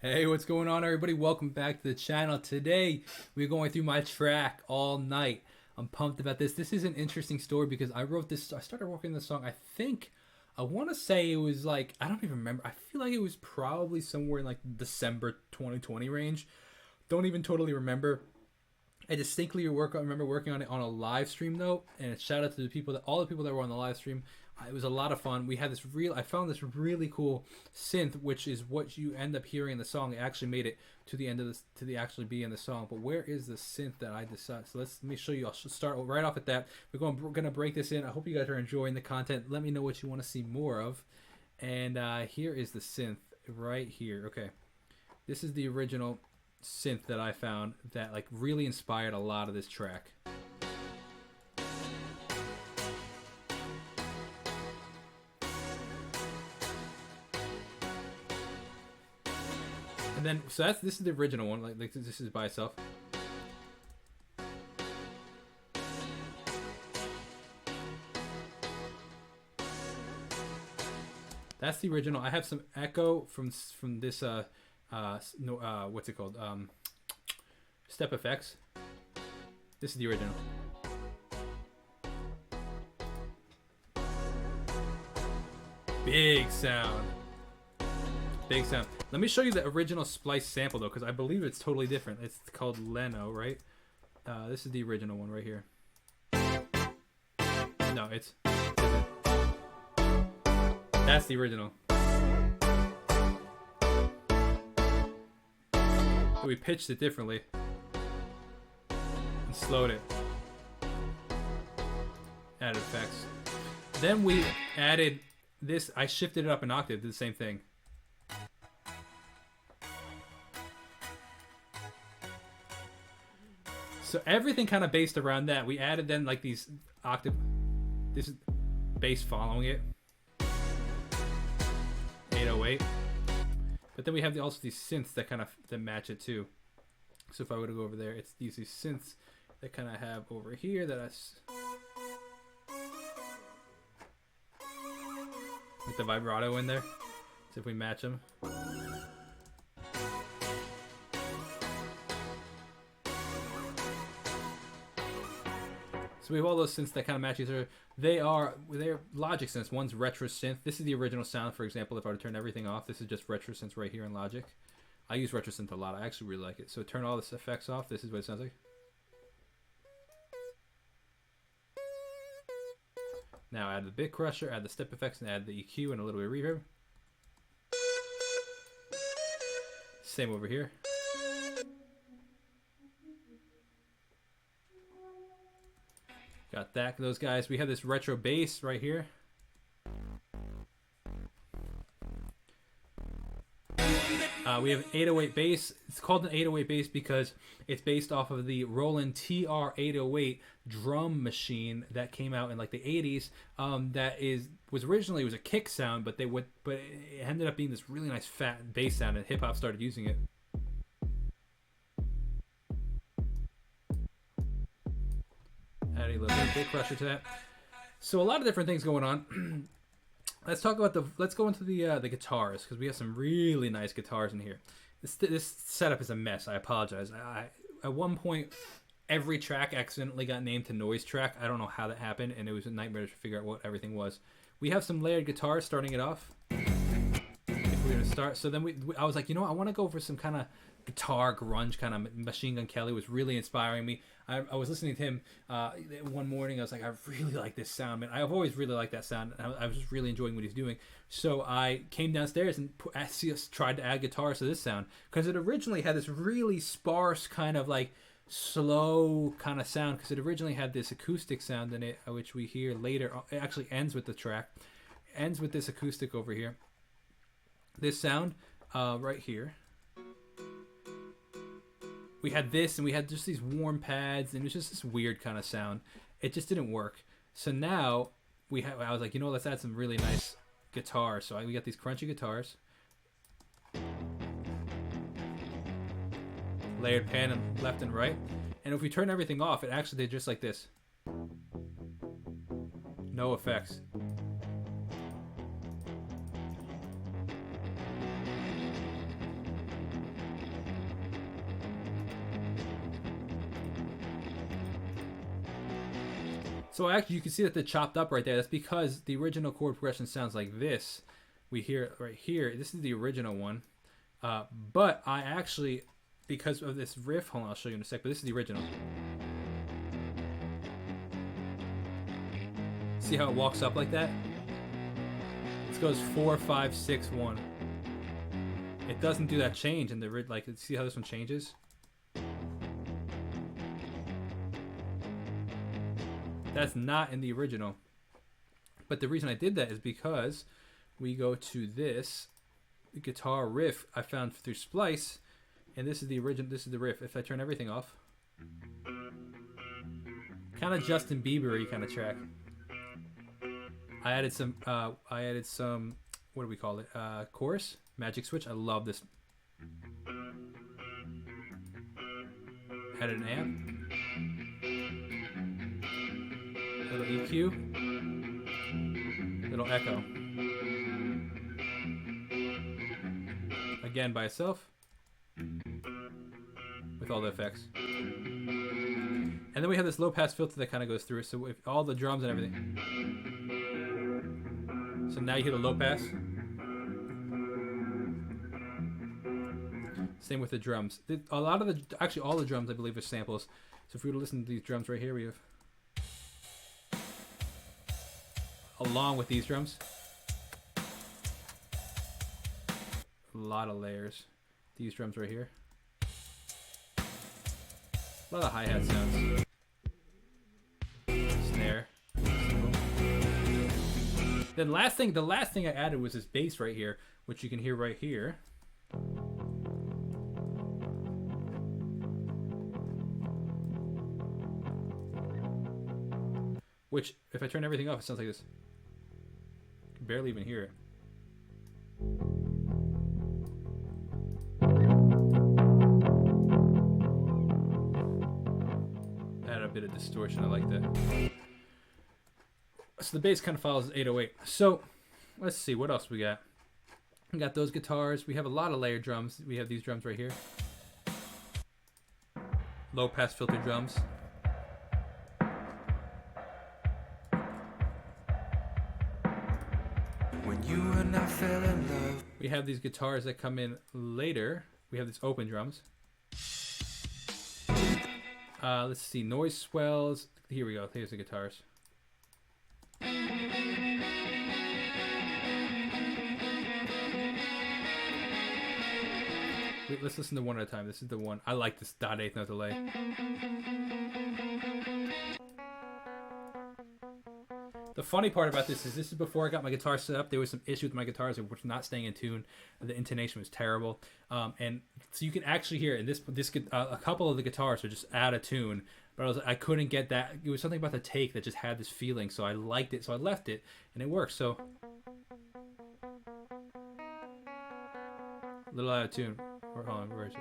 Hey, what's going on, everybody? Welcome back to the channel. Today, we're going through my track all night. I'm pumped about this. This is an interesting story because I started working this song, I want to say it was like, I don't even remember. I feel like it was probably somewhere in like December 2020 range. Don't even totally remember. I distinctly remember working on it on a live stream though, and a shout out to all the people that were on the live stream. It was a lot of fun. I found this really cool synth, which is what you end up hearing in the song. It actually made it to the end of actually be in the song. But where is the synth that I decided? So let me show you. I'll start right off at that. We're gonna break this in. I hope you guys are enjoying the content. Let me know what you want to see more of. And here is the synth right here. Okay, this is the original synth that I found that like really inspired a lot of this track. And then so this is the original one, like this is by itself. That's the original. I have some echo from this what's it called? Step effects. This is the original. Big sound. Big sound. Let me show you the original splice sample though, because I believe it's totally different. It's called Leno, right? This is the original one right here. No, that's the original. We pitched it differently and slowed it. Added effects. Then we added this. I shifted it up an octave, did the same thing. So everything kind of based around that. We added then like these octave. This is bass following it. 808. But then we have also these synths that match it too. So if I were to go over there, it's these synths that kind of have over here that with the vibrato in there. So if we match them. So we have all those synths that kind of match each other. They're Logic synths. One's retro synth. This is the original sound, for example. If I were to turn everything off, this is just retro synths right here in Logic. I use retro synth a lot. I actually really like it. So turn all this effects off. This is what it sounds like. Now add the bit crusher, add the step effects, and add the EQ and a little bit of reverb. Same over here. Got those guys. We have this retro bass right here. We have an 808 bass. It's called an 808 bass because it's based off of the Roland TR-808 drum machine that came out in like the 80s. Was originally a kick sound, but it ended up being this really nice fat bass sound, and hip hop started using it. Adding a little bit of bit crusher to that. So a lot of different things going on. Let's go into the guitars, because we have some really nice guitars in here. This setup is a mess. I apologize. At one point, every track accidentally got named to noise track. I don't know how that happened, and it was a nightmare to figure out what everything was. We have some layered guitars starting it off. If we're gonna start, so then I was like, I want to go for some kind of guitar grunge kind of. Machine Gun Kelly was really inspiring me. I was listening to him one morning. I was like, I really like this sound, man. I've always really liked that sound. I was just really enjoying what he's doing. So I came downstairs and tried to add guitars to this sound, because it originally had this really sparse kind of like slow kind of sound, because it originally had this acoustic sound in it, which we hear later. It actually ends with the track. Ends with this acoustic over here. This sound right here. We had this, and we had just these warm pads, and it was just this weird kind of sound. It just didn't work. So now I was like, let's add some really nice guitars. So we got these crunchy guitars, layered pan left and right. And if we turn everything off, they're just like this. No effects. So actually, you can see that they're chopped up right there. That's because the original chord progression sounds like this. We hear it right here. This is the original one. But I actually, because of this riff, hold on, I'll show you in a sec, but this is the original. See how it walks up like that? This goes 4, 5, 6, 1. It doesn't do that change in the, like, see how this one changes? That's not in the original. But the reason I did that is because we go to this guitar riff I found through Splice, and this is the original, this is the riff. If I turn everything off, kind of Justin Bieber-y kind of track. I added some what do we call it, chorus, magic switch. I love this. Added an amp, little EQ, little echo. Again by itself, with all the effects. And then we have this low pass filter that kind of goes through it, so with all the drums and everything. So now you hear the low pass. Same with the drums. A lot of the, actually all the drums I believe are samples. So if we were to listen to these drums right here, we have, along with these drums, a lot of layers. These drums right here, a lot of hi-hat sounds. Snare. Then the last thing I added was this bass right here, which you can hear right here. Which, if I turn everything off, it sounds like this. You can barely even hear it. Add a bit of distortion, I like that. So the bass kind of follows 808. So let's see, what else we got? We got those guitars. We have a lot of layered drums. We have these drums right here. Low pass filter drums. When you and I fell in love. We have these guitars that come in later. We have these open drums. Let's see, noise swells. Here we go. Here's the guitars. Wait, let's listen to one at a time. This is the one. I like this dot eighth note delay. The funny part about this is before I got my guitar set up. There was some issue with my guitars which were not staying in tune. The intonation was terrible, and so you can actually hear it. And a couple of the guitars are just out of tune. But I couldn't get that. It was something about the take that just had this feeling. So I liked it. So I left it, and it works. So a little out of tune. Hold on, where is it?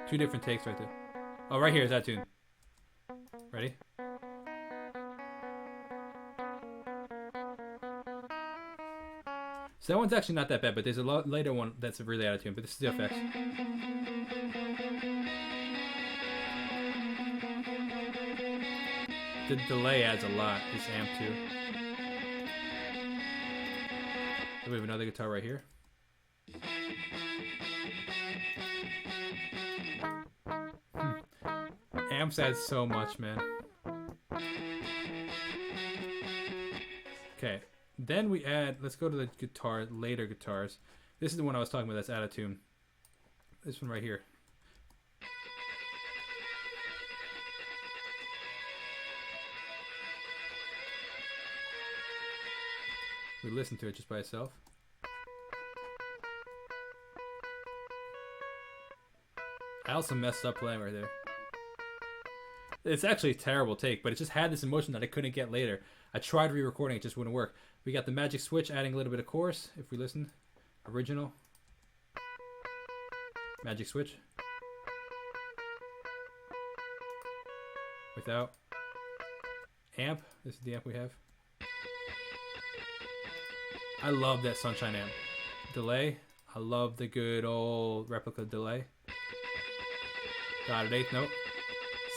Two different takes right there. Oh, right here is that tune. Ready? So that one's actually not that bad, but there's a later one that's really out of tune. But this is the effects. The delay adds a lot. This amp too. We have another guitar right here. Amps add so much, man. Okay, then we add, let's go to the guitar, later guitars. This is the one I was talking about that's out of tune. This one right here. We listen to it just by itself. I also messed up playing right there. It's actually a terrible take, but it just had this emotion that I couldn't get later. I tried re-recording, it just wouldn't work. We got the magic switch adding a little bit of chorus. If we listen, original. Magic switch. Without. Amp. This is the amp we have. I love that Sunshine amp. Delay. I love the good old replica delay. Got an eighth note.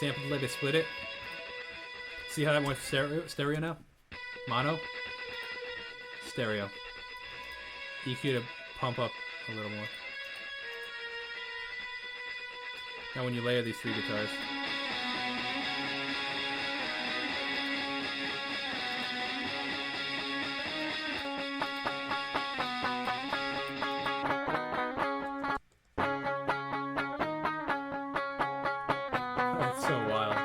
sample delay to split it. See how that went stereo now? Mono. Stereo. EQ to pump up a little more. Now when you layer these 3 guitars. That's so wild.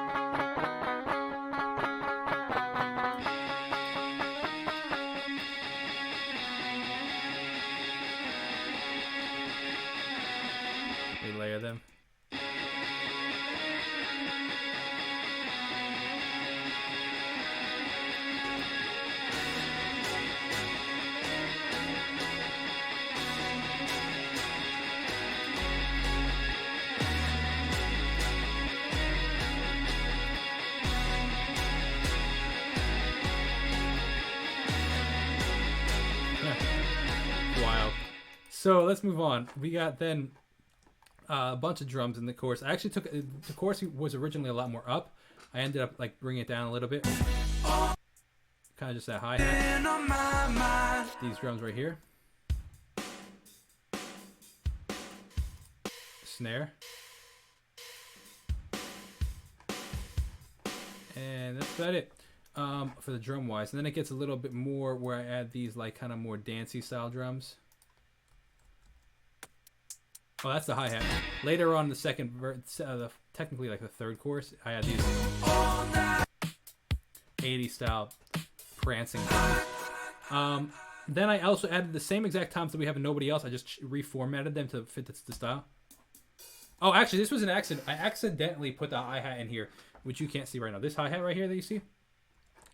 We layer them. Wild. So let's move on. We got then a bunch of drums in the chorus. I actually took the chorus was originally a lot more up. I ended up like bringing it down a little bit. Kind of just that hi-hat. These drums right here. Snare. And that's about it for the drum wise. And then it gets a little bit more where I add these like kind of more dancey style drums. Oh, that's the hi-hat. Later on, the second technically like the third chorus, I had these 80s style prancing drums. Then I also added the same exact toms that we have in Nobody Else. I just reformatted them to fit the style. Oh, actually, this was an accident. I accidentally put the hi-hat in here, which you can't see right now. This hi-hat right here that you see,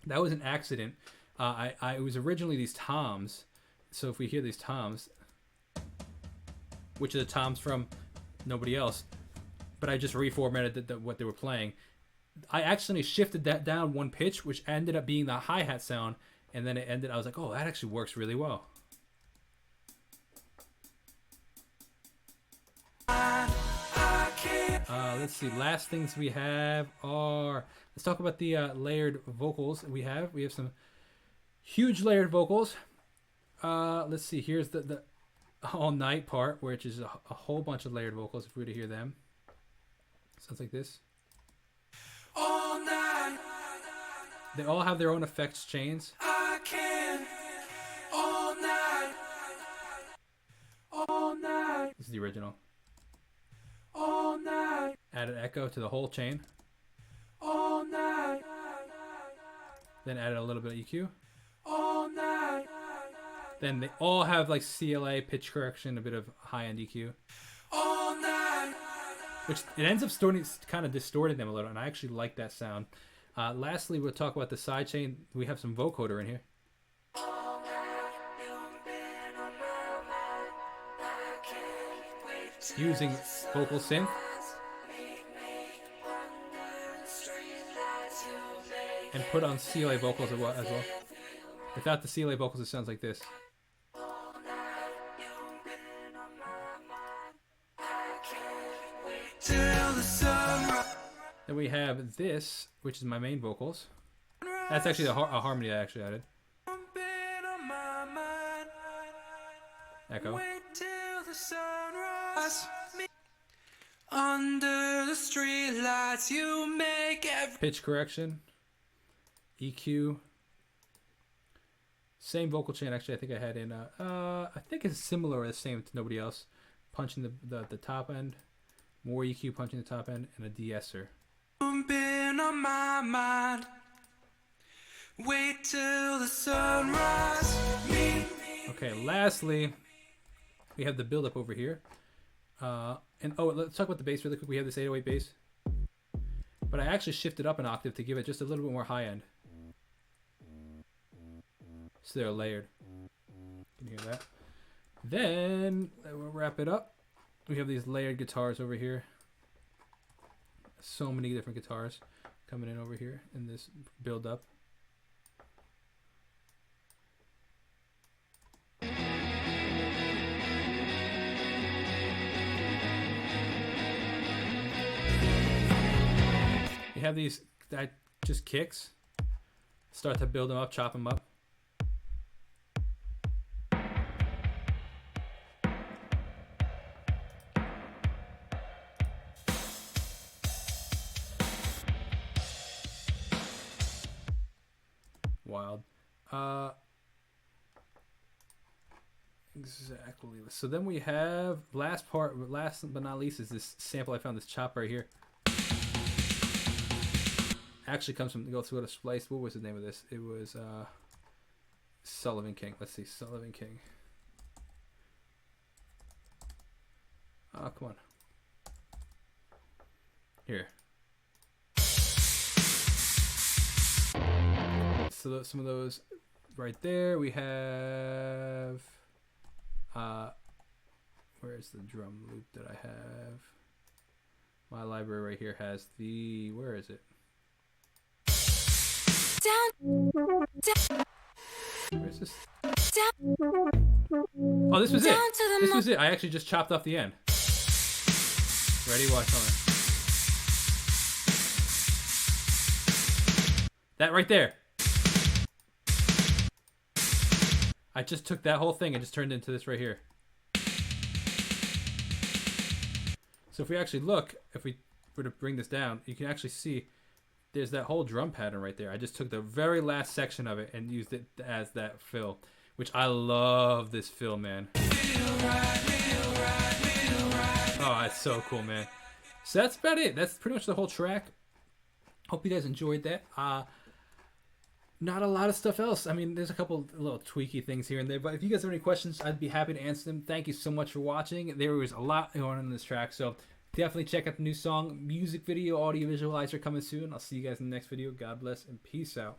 that was an accident. It was originally these toms. So if we hear these toms, which are the toms from Nobody Else, but I just reformatted what they were playing. I actually shifted that down 1 pitch, which ended up being the hi-hat sound, and then I was like, oh, that actually works really well. Let's see, last things we have are, let's talk about the layered vocals we have. We have some huge layered vocals. Let's see, here's the all night part, which is a whole bunch of layered vocals. If we were to hear them, sounds like this. All night. They all have their own effects chains. I can. All night. All night. This is the original. All night. Added echo to the whole chain. All night. Then added a little bit of EQ. All night. Then they all have like CLA, pitch correction, a bit of high-end EQ. All night. Which it ends up kind of distorting them a little, and I actually like that sound. Lastly, we'll talk about the side chain. We have some vocoder in here. Using vocal synth. And put on CLA vocals as well. Without the CLA vocals, it sounds like this. Then we have this, which is my main vocals. That's actually a harmony I actually added. Echo. Under the streetlights, you make pitch correction, EQ. Same vocal chain. Actually, I think I had in. I think it's similar or the same to Nobody Else. Punching the top end, more EQ punching the top end, and a de-esser. Been on my mind. Wait till the sunrise. Okay. Lastly, we have the build-up over here. And let's talk about the bass really quick. We have this 808 bass, but I actually shifted up an octave to give it just a little bit more high end. So they're layered. You can hear that. Then we'll wrap it up. We have these layered guitars over here. So many different guitars coming in over here in this build up. you have these that just kicks, start to build them up, chop them up. Wild. Exactly. So then we have last but not least is this sample I found, this chop right here. Actually comes from go to Splice. What was the name of this? It was Sullivan King. Let's see, Sullivan King. Oh, come on. Here. So some of those right there. We have where's the drum loop that I have? My library right here has the, where is it? Where is this? Oh, this was it. This was it. I actually just chopped off the end. Ready? Watch on. That right there. I just took that whole thing and just turned it into this right here. So if we actually look, if we were to bring this down, you can actually see there's that whole drum pattern right there. I just took the very last section of it and used it as that fill, which I love this fill, man. Oh, it's so cool, man. So that's about it. That's pretty much the whole track. Hope you guys enjoyed that. Not a lot of stuff else. I mean, there's a couple little tweaky things here and there, but if you guys have any questions, I'd be happy to answer them. Thank you so much for watching. There was a lot going on in this track, so definitely check out the new song. Music video, audio visualizer coming soon. I'll see you guys in the next video. God bless and peace out.